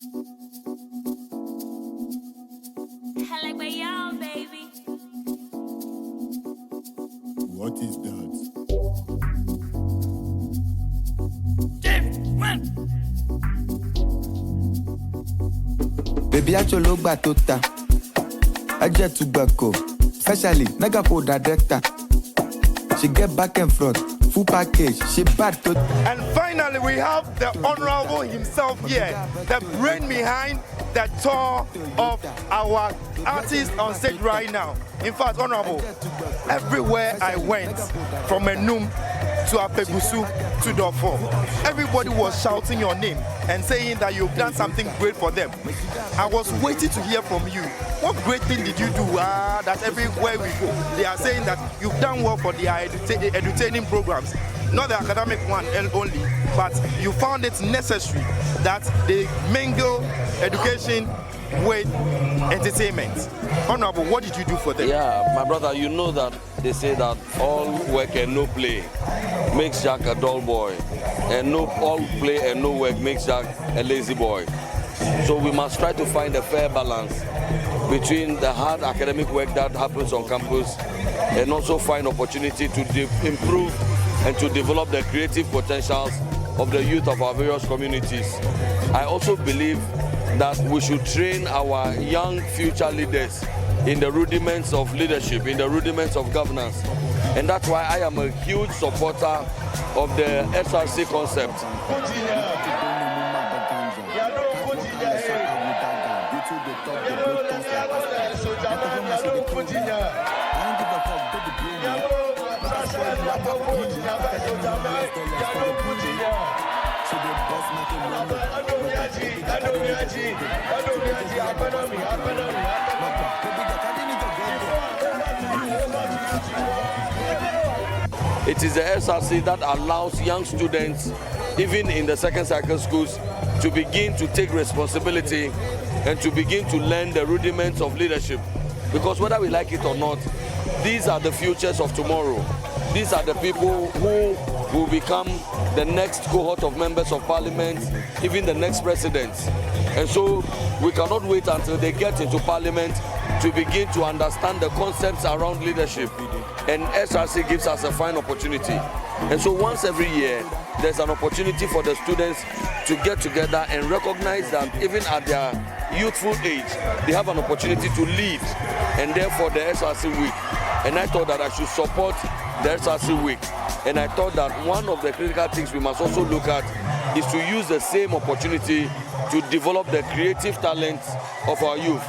What is that? Baby, I cholo gba tota. I jet to Bako. Especially, mega for director. She get back and front. Full package. She bad to. And finally, we have the Honorable himself here. The brain behind the tour of our artist on stage right now. In fact, Honorable, everywhere I went, from Enum to Apegusu to Dofo, everybody was shouting your name and saying that you've done something great for them. I was waiting to hear from you. What great thing did you do that everywhere we go, they are saying that you've done well for their edutaining programs? Not the academic one only, but you found it necessary that they mingle education with entertainment. Honorable, what did you do for them? Yeah, my brother, you know that they say that all work and no play makes Jack a dull boy, and all play and no work makes Jack a lazy boy. So we must try to find a fair balance between the hard academic work that happens on campus and also find opportunity to improve and to develop the creative potentials of the youth of our various communities. I also believe that we should train our young future leaders in the rudiments of leadership, in the rudiments of governance. And that's why I am a huge supporter of the SRC concept. It is the SRC that allows young students, even in the second cycle schools, to begin to take responsibility and to begin to learn the rudiments of leadership. Because whether we like it or not, these are the futures of tomorrow. These are the people who will become the next cohort of members of parliament, even the next presidents. And so we cannot wait until they get into parliament to begin to understand the concepts around leadership. And SRC gives us a fine opportunity. And so once every year, there's an opportunity for the students to get together and recognize that even at their youthful age, they have an opportunity to lead, and therefore the SRC week. And I thought that I should support the SRC week. And I thought that one of the critical things we must also look at is to use the same opportunity to develop the creative talents of our youth.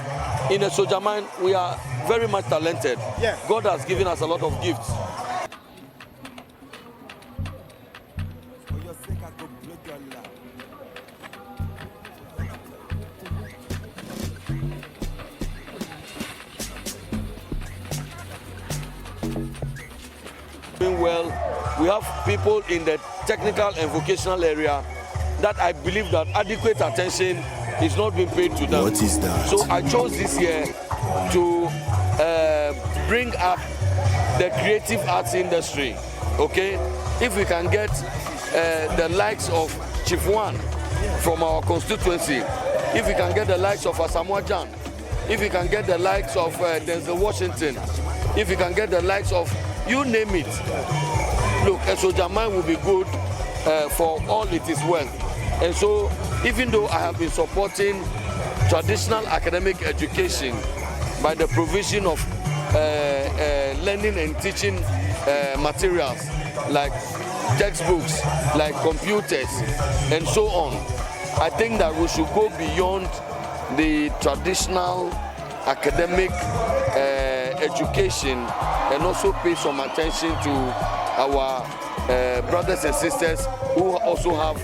In the Sojaman, we are very much talented. Yeah. God has given us a lot of gifts. Doing well. We have people in the technical and vocational area that I believe that adequate attention is not being paid to them. What is that? So I chose this year to bring up the creative arts industry. Okay, if we can get the likes of Chief One from our constituency, if we can get the likes of Asamoah Gyan, if we can get the likes of Denzel Washington, if we can get the likes of you name it. Look, Sojaman will be good for all it is worth. And so, even though I have been supporting traditional academic education by the provision of learning and teaching materials like textbooks, like computers, and so on, I think that we should go beyond the traditional academic education and also pay some attention to our brothers and sisters who also have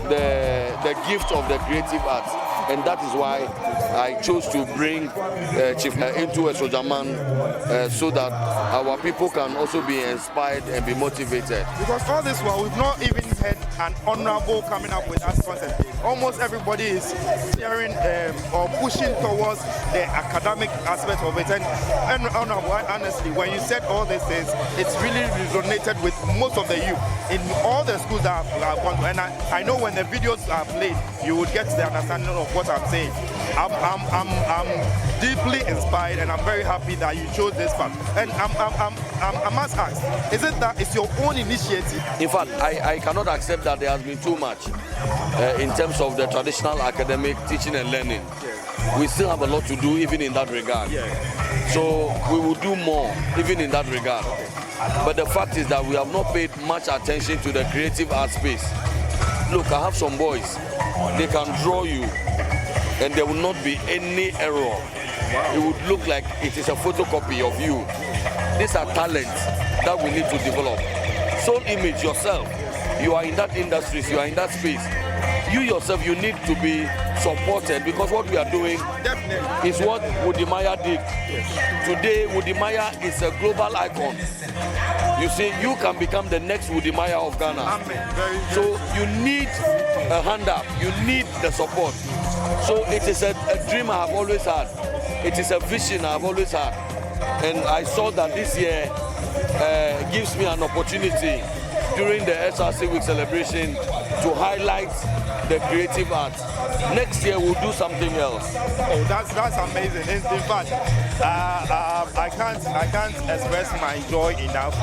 the gift of the creative arts. And that is why I chose to bring Chief into a Sojaman so that our people can also be inspired and be motivated. Because all this while we've not even had an honorable coming up with us content. Almost everybody is steering or pushing towards the academic aspect of it. And honorable, honestly, when you said all these things, it's really resonated with most of the youth in all the schools that I've gone to. And I know when the videos are played, you would get the understanding of what I'm saying. I'm deeply inspired, and I'm very happy that you chose this path. And I must ask, is it that it's your own initiative? In fact, I cannot accept that there has been too much in terms of the traditional academic teaching and learning. Yeah. We still have a lot to do even in that regard. Yeah. So we will do more even in that regard. But the fact is that we have not paid much attention to the creative art space. Look, I have some boys. They can draw you, and there will not be any error. Wow. It would look like it is a photocopy of you. These are talents that we need to develop. Soul image yourself. You are in that industry, you are in that space. You yourself, you need to be supported, because what we are doing is what Wudimaya did. Today, Wudimaya is a global icon. You see, you can become the next Wudimaya of Ghana. So you need a hand up, you need the support. So it is a dream I have always had. It is a vision I have always had. And I saw that this year gives me an opportunity during the SRC Week celebration to highlight the creative arts. Next year we'll do something else. Oh, that's amazing. In fact, I can't express my joy enough.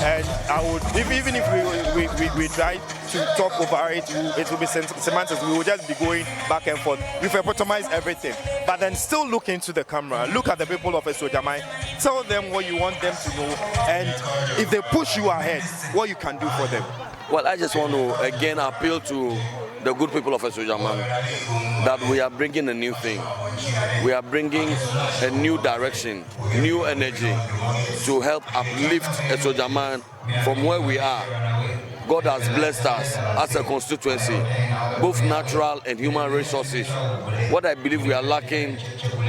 And I would, even if we try to talk over it, it will be semantics. We will just be going back and forth. We've epitomized everything. But then still look into the camera. Look at the people of Esojamai. Tell them what you want them to know. And if they push you ahead, what you can do for them. Well, I just want to again appeal to the good people of Esojaman that we are bringing a new thing. We are bringing a new direction, new energy to help uplift Esojaman from where we are. God has blessed us as a constituency, both natural and human resources. What I believe we are lacking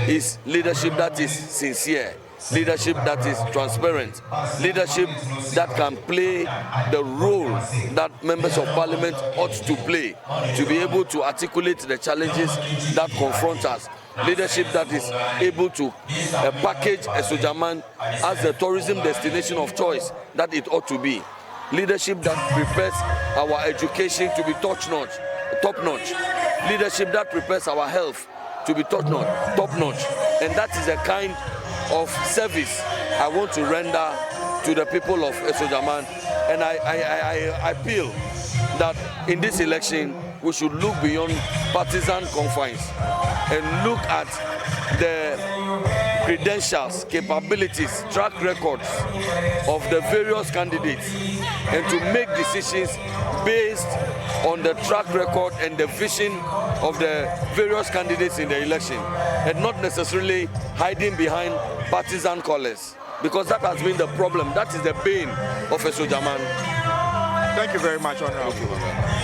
is leadership that is sincere, leadership that is transparent, leadership that can play the role that members of parliament ought to play, to be able to articulate the challenges that confront us, leadership that is able to package Esojaman as the tourism destination of choice that it ought to be, leadership that prepares our education to be top-notch, leadership that prepares our health to be top-notch, and that is a kind of service I want to render to the people of Esojaman. And I feel that in this election we should look beyond partisan confines and look at the credentials, capabilities, track records of the various candidates, and to make decisions based on the track record and the vision of the various candidates in the election, and not necessarily hiding behind partisan colors, because that has been the problem. That is the bane of Esojaman. Thank you very much, Honorable.